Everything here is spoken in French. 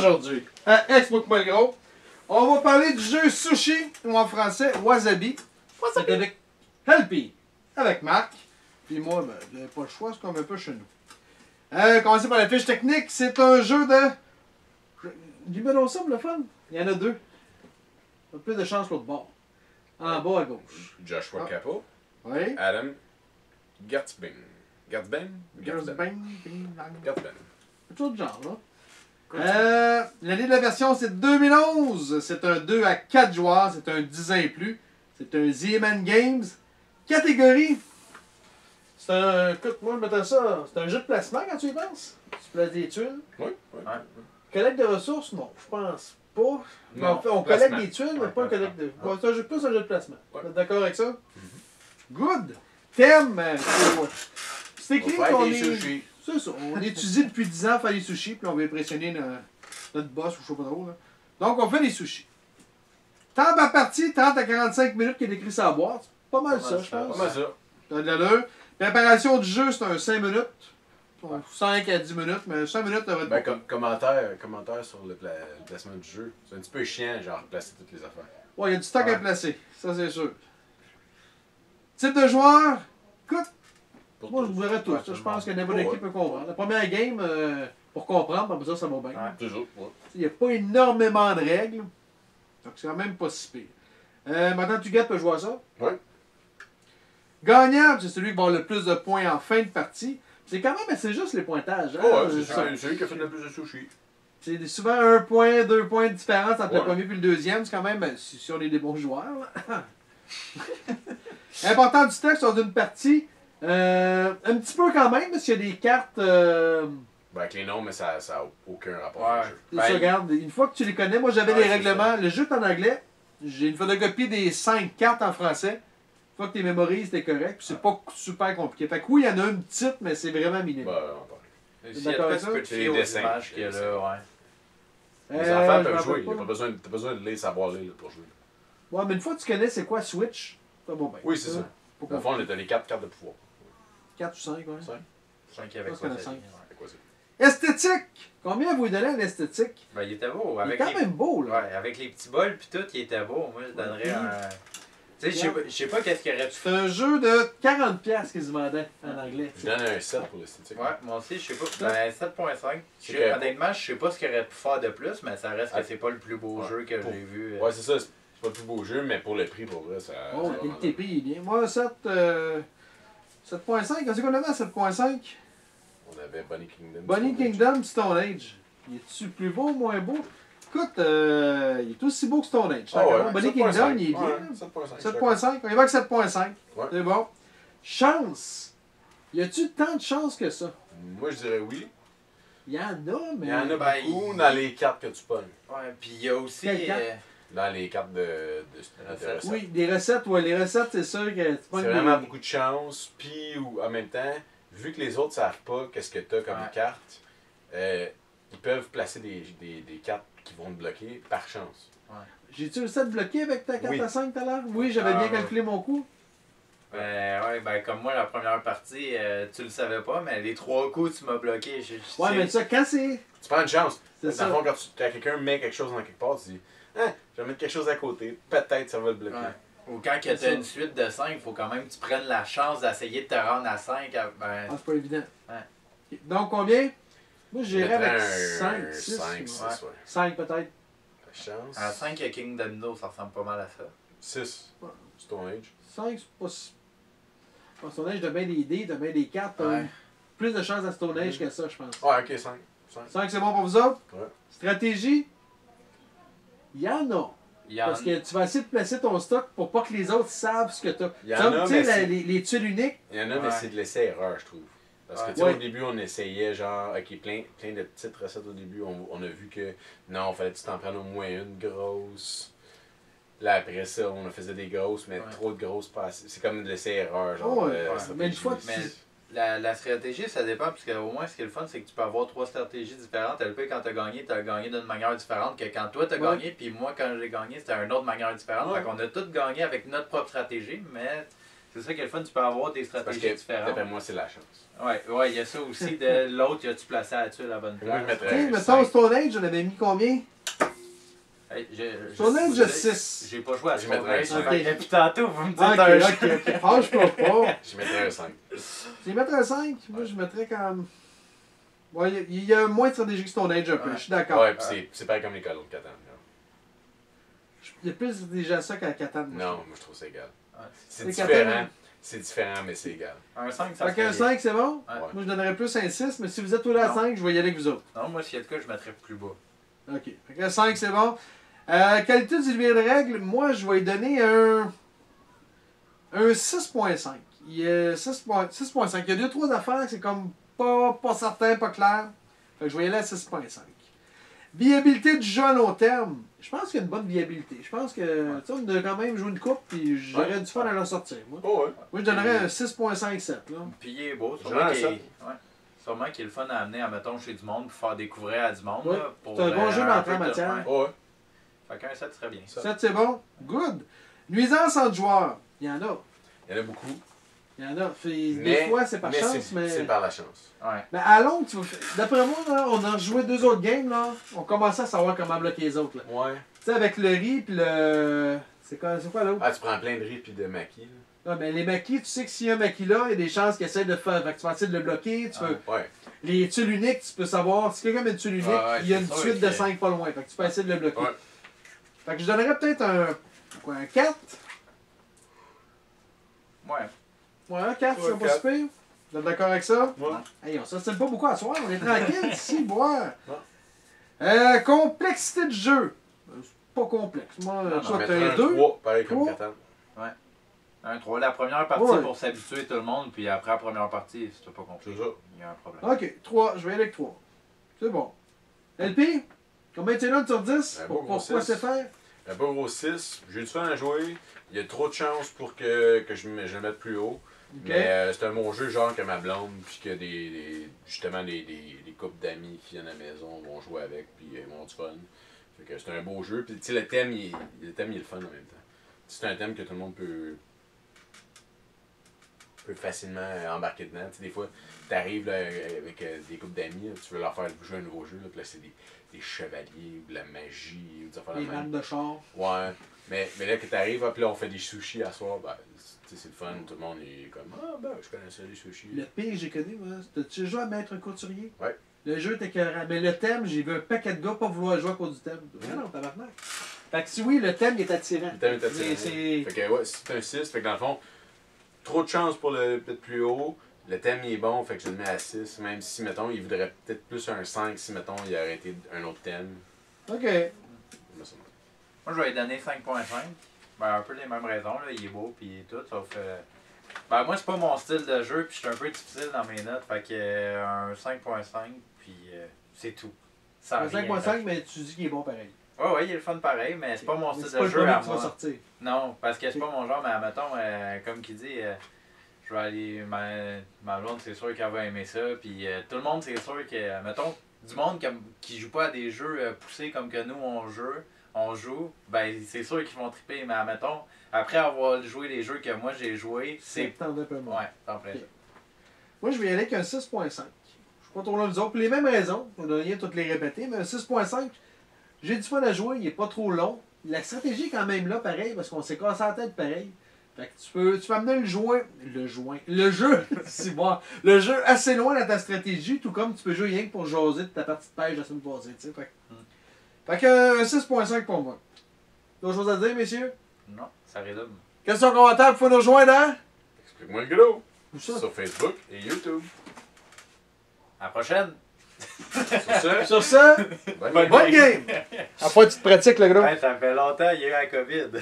aujourd'hui, à Xbox Moi le Gros, on va parler du jeu Sushi, ou en français, Wasabi. C'est avec Helpy, avec Marc. Puis moi, ben, j'avais pas le choix, c'est comme un peu chez nous. Commencer par la fiche technique, c'est un jeu de... Dis-moi donc ça pour le fun. Il y en a deux. Il y a plus de chance l'autre bord. En bas à gauche. Joshua Capo. Oui. Adam Gertzbing. Gertzbing? Gertzbing. Gertzbing. C'est tout le genre, là. L'année de la version, c'est 2011. C'est un 2 à 4 joueurs. C'est un 10 ans et plus. C'est un Z-Man Games. Catégorie. C'est un... Écoute, moi, je mettrais ça... C'est un jeu de placement quand tu y penses. Tu places des tuiles. Oui. Ouais. Collecte de ressources, non, je pense pas. Non, On collecte placement. des tuiles, mais Ouais, pas un collecte de... ouais. C'est un jeu, plus un jeu de placement. Ouais. Vous êtes d'accord avec ça? Good! Thème, c'est écrit On fait qu'on des est... sushis. C'est ça. On étudie depuis 10 ans à faire des sushis, puis on veut impressionner notre boss ou je sais pas trop. Là. Donc, on fait des sushis. Temps par partie, 30 à 45 minutes qui est écrit sur la boîte. C'est pas mal ça, je pense. Comment ça? T'as de l'allure. Préparation du jeu, c'est un 5 minutes. 5 à 10 minutes, mais 5 minutes, ça va être Ben, beaucoup. commentaire sur le placement du jeu. C'est un petit peu chiant, genre, placer toutes les affaires. Ouais, il y a du stock Ouais. à placer. Ça, c'est sûr. Type de joueur. Écoute, Pour moi, je tous. vous dirais tous. Ouais, Ça, je pense que n'importe Ouais. qui peut comprendre. La première game, pour comprendre, après ça va bien. Ouais, toujours. Ouais. Il n'y a pas énormément de règles. Donc, c'est quand même pas si pire. Maintenant, tu peut jouer à ça. Ouais. Gagnant, c'est celui qui va avoir le plus de points en fin de partie. C'est quand même assez juste les pointages. Hein? Oh, ouais, Ça- c'est lui qui a fait le plus de sushis. C'est souvent 1 point, 2 points de différence entre le Ouais. premier et le deuxième. C'est quand même, si on est des bons joueurs. Là. Important du texte lors d'une partie. Un petit peu quand même, parce qu'il y a des cartes. Ben, avec les noms, mais ça n'a aucun rapport Ouais. avec le jeu. Tu Ben, regardes, une fois que tu les connais, moi j'avais Ouais, les c'est règlements. Le jeu est en anglais. J'ai une photocopie des 5 cartes en français. Une fois que tu les mémorises, c'est correct. Puis c'est pas super compliqué. Fait que oui, il y en a une petite, mais c'est vraiment minime. Ben, on parle. S'il y a de D'accord quoi avec tu ça? peux te C'est fier les aux dessins. images qu'il y a Les là, ouais. Les je enfants me peuvent rappelle jouer. pas. T'as besoin de les savoir lire là, pour jouer. Ouais, mais une fois que tu connais c'est quoi Switch, ça va bien. Oui, c'est ça. Faut Dans le fond, on a les 4 cartes de pouvoir. 4 ou 5, ouais. 5. 5 avec Je pense qu'il y en a quoi, cinq. ouais. C'est quoi ça? Esthétique! Combien vous donnez à l'esthétique? Ben, il était beau. Il est Avec quand les... même beau, là. Ouais, avec les petits bols puis tout, il était beau. Moi, je donnerais un... Tu sais, je sais pas qu'est-ce qu'il aurait pu C'est un jeu de 40$ qu'ils se demandaient en anglais. Je donne un 7 pour l'esthétique. Ouais, moi aussi, je sais pas. Ben, 7.5. C'est que- Honnêtement, je sais pas ce qu'il aurait pu faire de plus, mais ça reste que Ah. c'est pas le plus beau Ouais. jeu que Pour- j'ai vu. Ouais, c'est ça. C'est pas le plus beau jeu, mais pour le prix, pour vrai, ça. Oh, c'est le vraiment TP il est bien. Moi, 7.5. Qu'est-ce qu'on avait à 7.5? On avait Bunny Kingdom. Bonnie Kingdom, Stone Age. Il est-tu plus beau ou moins beau? Écoute, il est aussi beau que Stone Age. Ah ouais, Bonnie 7.5. Kingdom, il est bien. Ouais, là. 7.5. 7.5. On y va avec 7.5. Ouais. C'est bon. Chance. Y a-tu tant de chance que ça? Moi, je dirais oui. Il y en a, mais. Il y en a Ben, beaucoup il- dans les cartes que tu pognes. Ouais, puis il y a aussi. Quelle carte? Dans les cartes de recettes. Oui, des recettes, ouais, les recettes, c'est sûr que tu C'est pognes vraiment des- beaucoup de chance. Puis, en même temps, vu que les autres savent pas qu'est-ce que tu as comme Ouais. carte, ils peuvent placer des cartes qui vont te bloquer par chance. J'ai-tu réussi à te bloquer avec ta carte Oui. à 5 tout à l'heure? Oui, j'avais Ah, bien ouais. calculé mon coup. Ben, comme moi, la première partie, tu le savais pas, mais les 3 coups, tu m'as bloqué. Ouais, mais ça, quand c'est. Tu prends une chance. C'est Dans ça. le fond, quand quelqu'un met quelque chose dans quelque part, tu dis ah, je vais mettre quelque chose à côté, peut-être ça va le bloquer. Ouais. Ou quand tu C'est ça. as une suite de 5, il faut quand même que tu prennes la chance d'essayer de te rendre à 5. Ben, Ah, c'est pas évident. Ouais. Ok. Donc, combien? Moi, j'irais avec Mettrais 5, 6. 5, 6, ouais. 5 peut-être. Chance. à 5, il y a King Domino, ça ressemble pas mal à ça. 6. Ouais. Stone Age. 5, c'est pas si. Stone Age, t'as bien des dés, t'as bien des cartes. t'as Ouais. plus de chances à Stone Age que ça, je pense. Ouais, ok, 5. 5, c'est bon pour vous autres? Ouais. Stratégie? Il y en a. Il y en Parce que tu vas essayer de placer ton stock pour pas que les autres savent ce que tu as. Il y en a, Tu sais, mais c'est- les tuiles uniques, Il y en a, mais Ouais. c'est de l'essai-erreur, je trouve. Parce que, Ouais. tu sais, Ouais. au début, on essayait, genre, ok, plein de petites recettes au début. On a vu que, non, fallait que tu t'en prennes au moins une grosse. Là, après ça, on en faisait des grosses, mais Ouais. trop de grosses, pas assez. C'est comme de l'essai-erreur, genre. Ouais, ouais. stratégie. mais une fois que Mais tu. la stratégie, ça dépend, parce qu'au moins, ce qui est le fun, c'est que tu peux avoir 3 stratégies différentes. LP, quand tu as gagné d'une manière différente que quand toi, tu as Ouais. gagné, puis moi, quand j'ai gagné, c'était une autre manière différente. Ouais. Fait qu'on a tous gagné avec notre propre stratégie, mais C'est ça qui est le fun, tu peux avoir des Parce stratégies que, différentes. d'après moi, c'est la chance. Ouais, il y a ça aussi de l'autre, as-tu placé la tuile à la bonne Moi, je place? mettrais- Tu sais, mettons Stone Age, on avait mis combien? Hey, Stone Age de 6. J'ai pas joué à Je Stone mettrais un Age. cinq. Fait que depuis tantôt, vous me dites Ok, un ok. Franchement pas. Je mettrais un 5. Tu les mettrais 5? Moi, je mettrais quand même. Ouais, il y a moins de stratégie que Stone Age un peu, Ouais. je suis d'accord. Ouais, puis c'est pareil comme les colons de Catan. Il y a plus déjà ça qu'à Catan. Non, moi, je trouve ça égal. Ouais. C'est Les différent. Catan. C'est différent, mais c'est égal. Un 5, ça Fait qu'un serait 5, c'est bon? Ouais. Moi, je donnerais plus un 6, mais si vous êtes tous là à Non. 5, je vais y aller avec vous autres. bien. Non, moi, s'il y a de cas, je mettrais plus bas. Ok. Fait qu'un 5, c'est bon. Qualité du livre de règles, moi, je vais lui donner un 6.5. Il y a 6.5. Il y a 2-3 affaires, c'est comme pas certain, pas clair. Fait que je vais y aller à 6.5. Viabilité du jeu à long terme. Je pense qu'il y a une bonne viabilité. Je pense que, tu sais, on a quand même joué une coupe, puis j'aurais du fun à l'en sortir, moi. Oh, ouais. Moi, je donnerais un 6.57, là. Puis il est beau, J'en ai un sûrement qu'il est le fun à amener, admettons, chez du monde, pour faire découvrir à du monde. Ouais. Là, pour, C'est un bon jeu peu d'entrée en de- matière. ouais. Oh, ouais. Fait qu'un 7 serait bien. 7, c'est bon. Good. Nuisance entre joueurs. Il y en a. Il y en a beaucoup. Il y en a. Des Mais- fois, c'est par mais chance, mais... C'est par la chance. Ouais. Mais à long, d'après moi, là, on a joué 2 autres games, là. On commençait à savoir comment bloquer les autres, là. Ouais. Tu sais, avec le riz, puis le... C'est quoi l'autre? Ah, tu prends plein de riz puis de maquis. Là. Non, mais les maquis, tu sais que s'il y a un maquis là, il y a des chances qu'il essaie de faire. Fait que tu vas essayer de le bloquer. Tu peux... Ouais. Les tuiles uniques, tu peux savoir. Si quelqu'un met une tuile unique, Ouais, il y a c'est une sûr suite de que- 5 pas loin. Fait que tu peux essayer de le bloquer. Ouais. Fait que je donnerais peut-être un. Quoi, un 4? Ouais. Ouais, un 4, Ouais, c'est pas 4. super. Vous êtes d'accord avec ça? Ouais. Hey, on s'ostine pas beaucoup à soir, on est tranquille ici, boire. Ouais. Complexité du jeu. C'est pas complexe. Moi, non, soit Mettre un un 2. 3, pareil comme Trois. Catan. Un 3. La première partie Ouais. pour s'habituer tout le monde, puis après la première partie, si t'as pas compris, C'est ça. il y a un problème. Ok, 3. Je vais aller avec 3. C'est bon. LP, combien tu donnes sur 10? Un beau gros Pourquoi 6. c'est faire? Un peu gros 6. J'ai du fun à jouer. Il y a trop de chances pour que je le mette plus haut. Ok. Mais c'est un bon jeu, genre que ma blonde, puis que justement des couples d'amis qui viennent à la maison vont jouer avec, puis ils vont du fun. Fait que c'est un beau jeu. Puis tu sais, le thème, il est le fun en même temps. C'est un thème que tout le monde peut facilement embarquer dedans. Tu sais, des fois, tu arrives avec des couples d'amis, là, tu veux leur faire jouer un nouveau jeu, là, puis là, c'est des chevaliers, ou de la magie, ou des affaires de Les même. lames de char. Ouais. Mais là, que t'arrives, puis là, on fait des sushis à soir, ben, tu sais, c'est le fun, tout le monde est comme, ah, ben, je connaissais les sushis. Le pire, j'ai connu, moi. T'as-tu joué à Maître Couturier? Ouais. Le jeu était écœurant. Mais le thème, j'ai vu un paquet de gars pas vouloir jouer à cause du thème. Ah non, tabarnak. Fait que si oui, le thème il est attirant. Le thème est attirant. Mais c'est- Fait que, ouais, c'est un 6, fait que dans le fond, trop de chance pour le mettre plus haut. Le thème, il est bon, fait que je le mets à 6, même si, mettons, il voudrait peut-être plus un 5 si, mettons, il a arrêté un autre thème. Ok. Je mets ça. Moi, je vais lui donner 5.5. Ben, un peu les mêmes raisons, là. Il est beau, puis tout, sauf... Ben, moi, c'est pas mon style de jeu, puis je suis un peu difficile dans mes notes, fait que un 5.5, puis c'est tout. Sans Un rien. 5.5, mais tu dis qu'il est bon pareil. Ouais, il est le fun pareil, mais c'est pas mon Mais style c'est de pas le jeu premier à que tu vas moi. sortir. Non, parce que c'est pas mon genre, mais admettons, comme qu'il dit, je vais aller. Ma blonde, c'est sûr qu'elle va aimer ça. Puis tout le monde, c'est sûr que. Mettons, du monde qui joue pas à des jeux poussés comme que nous on joue, ben c'est sûr qu'ils vont triper. Mais admettons, après avoir joué les jeux que moi j'ai joué, C'est c'est. un peu moins. Ouais, t'en plein. Ok. Moi, je vais y aller avec un 6.5. Je suis pas trop loin des autres. Pour les mêmes raisons. On n'a rien toutes les répéter, mais un 6.5, j'ai du fun à jouer. Il est pas trop long. La stratégie est quand même là, pareil, parce qu'on s'est cassé la tête pareil. Fait que tu peux amener le jeu, c'est bon, le jeu assez loin dans ta stratégie, tout comme tu peux jouer rien que pour jaser de ta partie de pêche la semaine passée, tu sais. Fait que un 6.5 pour moi. D'autres choses à dire, messieurs? Non, ça résume. Questions, commentaires, vous pouvez nous rejoindre, hein? Explique-moi le gros. Où ça? Sur Facebook et YouTube. À la prochaine! Sur ce, Sur ça, bonne Bonne bonne game! Après, tu te pratiques, le gros. Ouais, ça fait longtemps, il y a eu la COVID.